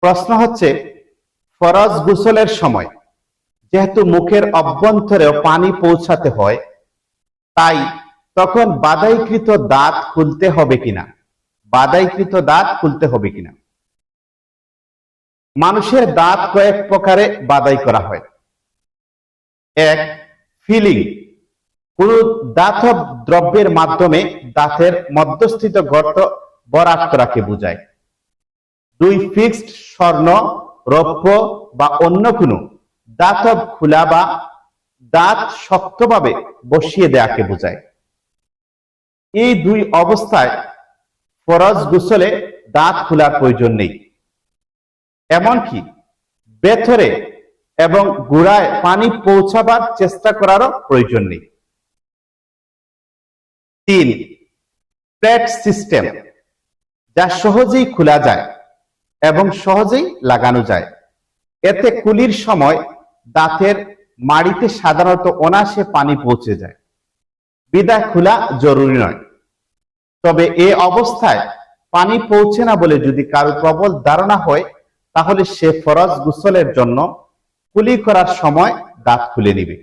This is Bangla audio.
প্রশ্ন হচ্ছে, ফরজ গোসলের সময় যেহেতু মুখের অভ্যন্তরেও পানি পৌঁছাতে হয়, তাই তখন বাধাইকৃত দাঁত খুলতে হবে কিনা? বাধাইকৃত দাঁত খুলতে হবে কিনা? মানুষের দাঁত কয়েক প্রকারে বাধাই করা হয়। এক, ফিলিং, কোন দাতব দ্রব্যের মাধ্যমে দাঁতের মধ্যস্থিত গর্ত ভরাট করাকে বোঝায়। দুই, ফিক্সড, স্বর্ণ, রৌপ্য বা অন্য কোনো দাতব খোলা বা দাঁত শক্তভাবে বসিয়ে দেয়াকে বোঝায়। এই দুই অবস্থায় ফরজ গোসলে দাঁত খোলার প্রয়োজন নেই। এমনকি ভেতরে এবং গোড়ায় পানি পৌঁছাবার চেষ্টা করারও প্রয়োজন নেই। তিন, প্লেট সিস্টেম, যা সহজেই খোলা যায় এবং সহজেই লাগানো যায়। এতে কুলির সময় দাঁতের মাড়িতে সাধারণত অনায়াসে পানি পৌঁছে যায়, বিধায় খোলা জরুরি নয়। তবে এ অবস্থায় পানি পৌঁছে না বলে যদি কারো প্রবল ধারণা হয়, তাহলে সে ফরজ গোসলের জন্য কুলি করার সময় দাঁত খুলে নিবে।